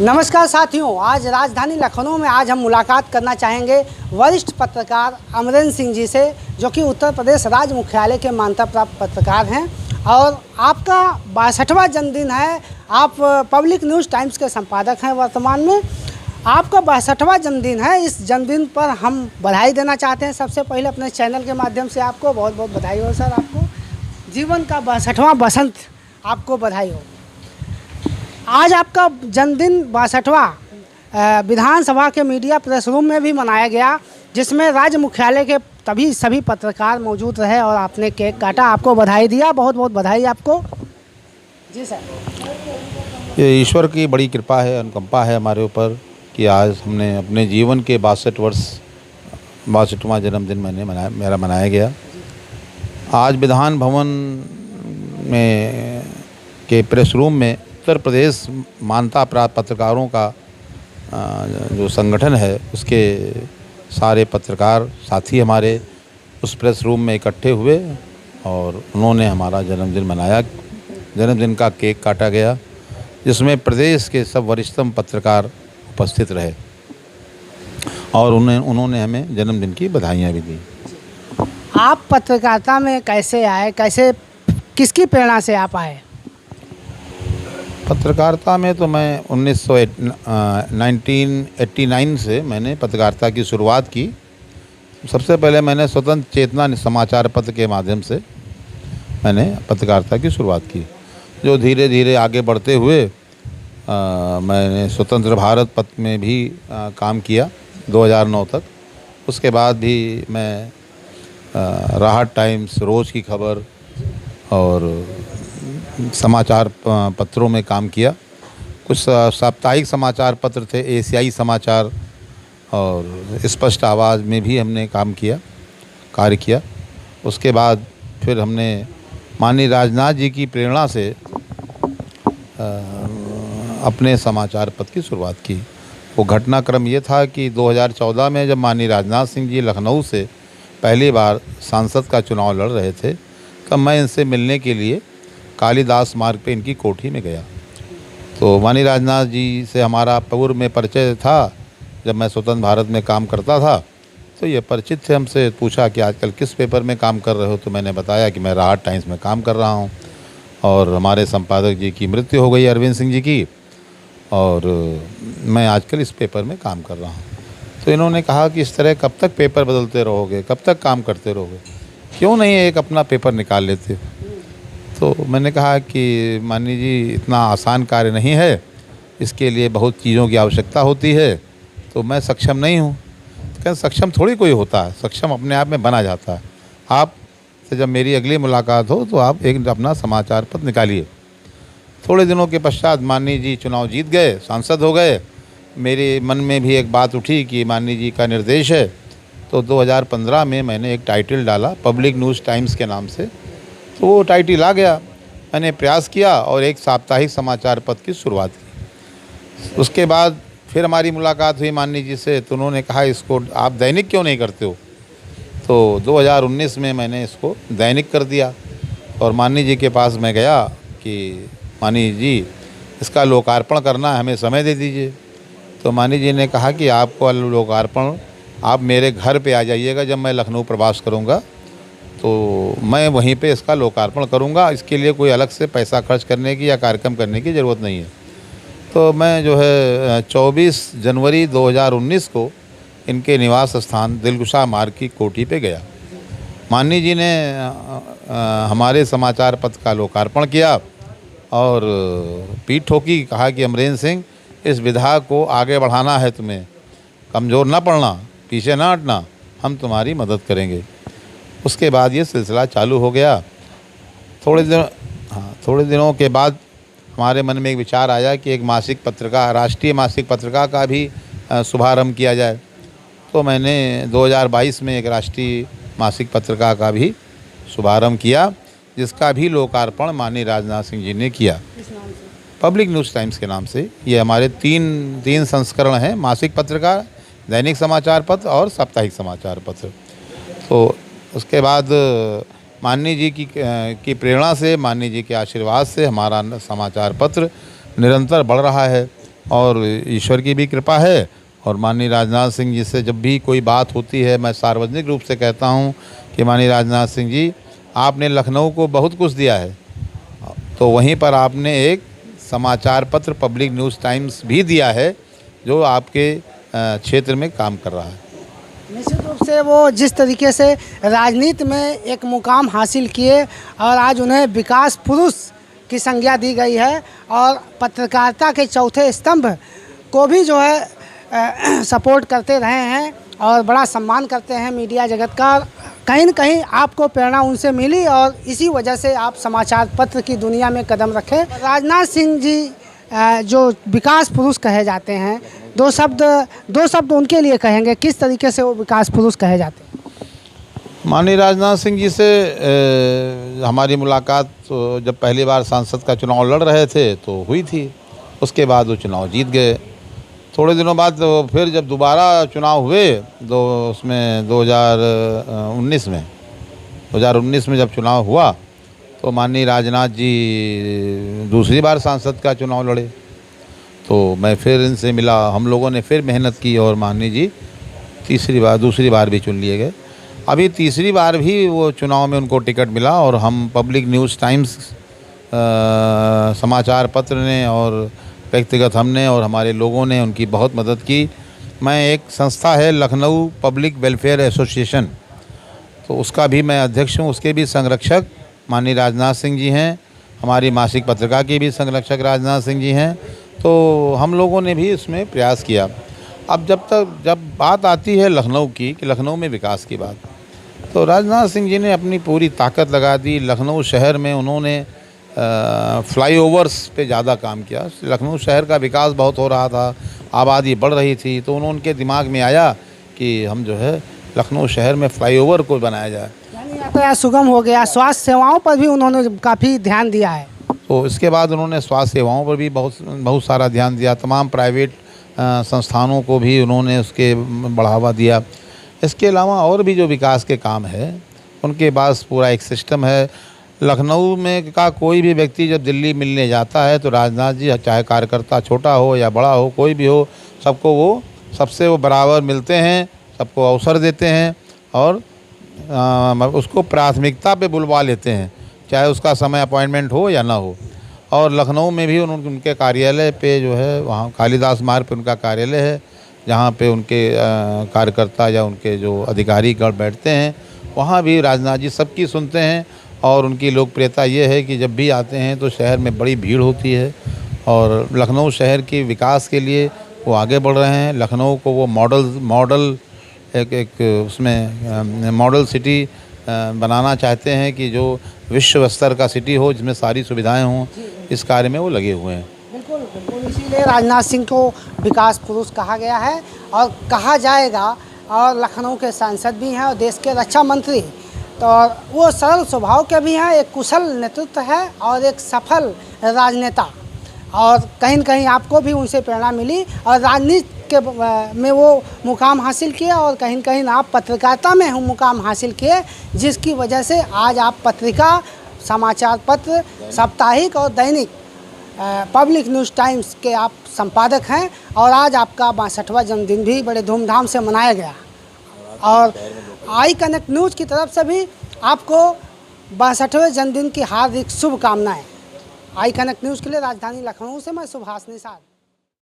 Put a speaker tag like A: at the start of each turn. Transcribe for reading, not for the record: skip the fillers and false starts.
A: नमस्कार साथियों, आज राजधानी लखनऊ में आज हम मुलाकात करना चाहेंगे वरिष्ठ पत्रकार अमरेंद्र सिंह जी से, जो कि उत्तर प्रदेश राज्य मुख्यालय के मान्यता प्राप्त पत्रकार हैं और आपका 62वां जन्मदिन है। आप पब्लिक न्यूज़ टाइम्स के संपादक हैं वर्तमान में। आपका 62वां जन्मदिन है। इस जन्मदिन पर हम बधाई देना चाहते हैं। सबसे पहले अपने चैनल के माध्यम से आपको बहुत बहुत बधाई हो सर। आपको जीवन का 62वां बसंत आपको बधाई हो। आज आपका जन्मदिन 62वां विधानसभा के मीडिया प्रेस रूम में भी मनाया गया, जिसमें राज्य मुख्यालय के सभी पत्रकार मौजूद रहे और आपने केक काटा। आपको बधाई दिया, बहुत बहुत बधाई आपको। जी सर।
B: ये ईश्वर की बड़ी कृपा है, अनुकंपा है हमारे ऊपर कि आज हमने अपने जीवन के 62वां जन्मदिन मेरा मनाया गया। आज विधान भवन में के प्रेस रूम में उत्तर प्रदेश मान्यता प्राप्त पत्रकारों का जो संगठन है, उसके सारे पत्रकार साथी हमारे उस प्रेस रूम में इकट्ठे हुए और उन्होंने हमारा जन्मदिन मनाया। जन्मदिन का केक काटा गया, जिसमें प्रदेश के सब वरिष्ठतम पत्रकार उपस्थित रहे और उन्होंने हमें जन्मदिन की बधाइयाँ भी दी।
A: आप पत्रकारिता में कैसे आए, किसकी प्रेरणा से आप आए?
B: पत्रकारिता में तो मैं 1989 से मैंने पत्रकारिता की शुरुआत की। सबसे पहले मैंने स्वतंत्र चेतना समाचार पत्र के माध्यम से मैंने पत्रकारिता की शुरुआत की, जो धीरे धीरे आगे बढ़ते हुए मैंने स्वतंत्र भारत पत्र में भी काम किया 2009 तक। उसके बाद भी मैं राहत टाइम्स, रोज़ की खबर और समाचार पत्रों में काम किया। कुछ साप्ताहिक समाचार पत्र थे, एशियाई समाचार और स्पष्ट आवाज़ में भी हमने कार्य किया। उसके बाद फिर हमने माननीय राजनाथ जी की प्रेरणा से अपने समाचार पत्र की शुरुआत की। वो घटनाक्रम ये था कि 2014 में जब माननीय राजनाथ सिंह जी लखनऊ से पहली बार सांसद का चुनाव लड़ रहे थे, तब मैं इनसे मिलने के लिए कालीदास मार्ग पे इनकी कोठी में गया। तो माननीय राजनाथ जी से हमारा पूर्व में परिचय था। जब मैं स्वतंत्र भारत में काम करता था तो ये परिचित थे हमसे। पूछा कि आजकल किस पेपर में काम कर रहे हो, तो मैंने बताया कि मैं राहत टाइम्स में काम कर रहा हूँ और हमारे संपादक जी की मृत्यु हो गई, अरविंद सिंह जी की, और मैं आजकल इस पेपर में काम कर रहा हूँ। तो इन्होंने कहा कि इस तरह कब तक पेपर बदलते रहोगे, कब तक काम करते रहोगे, क्यों नहीं एक अपना पेपर निकाल लेते हो। तो मैंने कहा कि माननीय जी, इतना आसान कार्य नहीं है, इसके लिए बहुत चीज़ों की आवश्यकता होती है, तो मैं सक्षम नहीं हूँ। तो कहते सक्षम थोड़ी कोई होता है, सक्षम अपने आप में बना जाता है। आप से जब मेरी अगली मुलाकात हो तो आप एक अपना समाचार पत्र निकालिए। थोड़े दिनों के पश्चात माननीय जी चुनाव जीत गए, सांसद हो गए। मेरे मन में भी एक बात उठी कि माननीय जी का निर्देश है, तो 2015 में मैंने एक टाइटल डाला पब्लिक न्यूज़ टाइम्स के नाम से। तो वो टाइटल आ गया। मैंने प्रयास किया और एक साप्ताहिक समाचार पत्र की शुरुआत की। उसके बाद फिर हमारी मुलाकात हुई माननीय जी से, तो उन्होंने कहा इसको आप दैनिक क्यों नहीं करते हो। तो 2019 में मैंने इसको दैनिक कर दिया और माननीय जी के पास मैं गया कि माननीय जी, इसका लोकार्पण करना है, हमें समय दे दीजिए। तो माननीय जी ने कहा कि आपको लोकार्पण आप मेरे घर पे आ जाइएगा, जब मैं लखनऊ प्रवास करूँगा तो मैं वहीं पे इसका लोकार्पण करूँगा। इसके लिए कोई अलग से पैसा खर्च करने की या कार्यक्रम करने की ज़रूरत नहीं है। तो मैं जो है 24 जनवरी 2019 को इनके निवास स्थान दिलकुशा मार्ग की कोठी पे गया। माननीय जी ने हमारे समाचार पत्र का लोकार्पण किया और पीठ ठोकी, कहा कि अमरेंद्र सिंह, इस विधा को आगे बढ़ाना है, तुम्हें कमज़ोर ना पड़ना, पीछे ना हटना, हम तुम्हारी मदद करेंगे। उसके बाद ये सिलसिला चालू हो गया। थोड़े दिनों के बाद हमारे मन में एक विचार आया कि एक मासिक पत्रिका, राष्ट्रीय मासिक पत्रिका का भी शुभारंभ किया जाए। तो मैंने 2022 में एक राष्ट्रीय मासिक पत्रिका का भी शुभारंभ किया, जिसका भी लोकार्पण माननीय राजनाथ सिंह जी ने किया, पब्लिक न्यूज़ टाइम्स के नाम से। ये हमारे तीन संस्करण हैं, मासिक पत्रिका, दैनिक समाचार पत्र और साप्ताहिक समाचार पत्र। तो उसके बाद माननीय जी की प्रेरणा से, माननीय जी के आशीर्वाद से हमारा समाचार पत्र निरंतर बढ़ रहा है। और ईश्वर की भी कृपा है। और माननीय राजनाथ सिंह जी से जब भी कोई बात होती है, मैं सार्वजनिक रूप से कहता हूँ कि माननीय राजनाथ सिंह जी, आपने लखनऊ को बहुत कुछ दिया है, तो वहीं पर आपने एक समाचार पत्र पब्लिक न्यूज़ टाइम्स भी दिया है, जो आपके क्षेत्र में काम कर रहा है।
A: निश्चित रूप से वो जिस तरीके से राजनीति में एक मुकाम हासिल किए और आज उन्हें विकास पुरुष की संज्ञा दी गई है, और पत्रकारिता के चौथे स्तंभ को भी जो है सपोर्ट करते रहे हैं और बड़ा सम्मान करते हैं मीडिया जगत का। कहीं न कहीं आपको प्रेरणा उनसे मिली और इसी वजह से आप समाचार पत्र की दुनिया में कदम रखे। राजनाथ सिंह जी जो विकास पुरुष कहे जाते हैं, दो शब्द उनके लिए कहेंगे, किस तरीके से वो विकास पुरुष कहे जाते हैं?
B: माननीय राजनाथ सिंह जी से हमारी मुलाकात जब पहली बार सांसद का चुनाव लड़ रहे थे तो हुई थी। उसके बाद वो चुनाव जीत गए। थोड़े दिनों बाद फिर जब दोबारा चुनाव हुए उसमें 2019 में जब चुनाव हुआ तो माननीय राजनाथ जी दूसरी बार सांसद का चुनाव लड़े। तो मैं फिर इनसे मिला, हम लोगों ने फिर मेहनत की और माननीय जी दूसरी बार भी चुन लिए गए। अभी तीसरी बार भी वो चुनाव में उनको टिकट मिला और हम पब्लिक न्यूज़ टाइम्स समाचार पत्र ने और व्यक्तिगत हमने और हमारे लोगों ने उनकी बहुत मदद की। मैं एक संस्था है लखनऊ पब्लिक वेलफेयर एसोसिएशन, तो उसका भी मैं अध्यक्ष हूँ। उसके भी संरक्षक माननीय राजनाथ सिंह जी हैं। हमारी मासिक पत्रिका के भी संरक्षक राजनाथ सिंह जी हैं। तो हम लोगों ने भी इसमें प्रयास किया। अब जब बात आती है लखनऊ की, कि लखनऊ में विकास की बात, तो राजनाथ सिंह जी ने अपनी पूरी ताकत लगा दी। लखनऊ शहर में उन्होंने फ्लाईओवर्स पे ज़्यादा काम किया। लखनऊ शहर का विकास बहुत हो रहा था, आबादी बढ़ रही थी, तो उनके दिमाग में आया कि हम जो है लखनऊ शहर में फ्लाईओवर को बनाया जाए।
A: यानी यातायात सुगम हो गया। स्वास्थ्य सेवाओं पर भी उन्होंने काफ़ी ध्यान दिया है।
B: तो इसके बाद उन्होंने स्वास्थ्य सेवाओं पर भी बहुत सारा ध्यान दिया। तमाम प्राइवेट संस्थानों को भी उन्होंने उसके बढ़ावा दिया। इसके अलावा और भी जो विकास के काम है, उनके पास पूरा एक सिस्टम है। लखनऊ में का कोई भी व्यक्ति जब दिल्ली मिलने जाता है तो राजनाथ जी, चाहे कार्यकर्ता छोटा हो या बड़ा हो, कोई भी हो, सबसे वो बराबर मिलते हैं, सबको अवसर देते हैं और उसको प्राथमिकता पे बुलवा लेते हैं, चाहे उसका समय अपॉइंटमेंट हो या ना हो। और लखनऊ में भी उनके कार्यालय पे जो है, वहाँ कालिदास मार्ग पे उनका कार्यालय है, जहाँ पे उनके कार्यकर्ता या उनके जो अधिकारी गण बैठते हैं, वहाँ भी राजनाथ जी सबकी सुनते हैं। और उनकी लोकप्रियता ये है कि जब भी आते हैं तो शहर में बड़ी भीड़ होती है और लखनऊ शहर के विकास के लिए वो आगे बढ़ रहे हैं। लखनऊ को वो मॉडल उसमें मॉडल सिटी बनाना चाहते हैं कि जो विश्व स्तर का सिटी हो, जिसमें सारी सुविधाएं हों। इस कार्य में वो लगे हुए हैं।
A: बिल्कुल बिल्कुल, इसीलिए राजनाथ सिंह को विकास पुरुष कहा गया है और कहा जाएगा। और लखनऊ के सांसद भी हैं और देश के रक्षा मंत्री, तो वो सरल स्वभाव के भी हैं, एक कुशल नेतृत्व है और एक सफल राजनेता। और कहीं न कहीं आपको भी उनसे प्रेरणा मिली और राजनीति के में वो मुकाम हासिल किए और कहीं न कहीं आप पत्रकारिता में मुकाम हासिल किए, जिसकी वजह से आज आप पत्रिका, समाचार पत्र, साप्ताहिक और दैनिक पब्लिक न्यूज़ टाइम्स के आप संपादक हैं। और आज आपका 62वां जन्मदिन भी बड़े धूमधाम से मनाया गया। और आई कनेक्ट न्यूज़ की तरफ से भी आपको 62वें जन्मदिन की हार्दिक शुभकामनाएं। आई कनेक्ट न्यूज़ के लिए राजधानी लखनऊ से मैं सुभाष निषाद।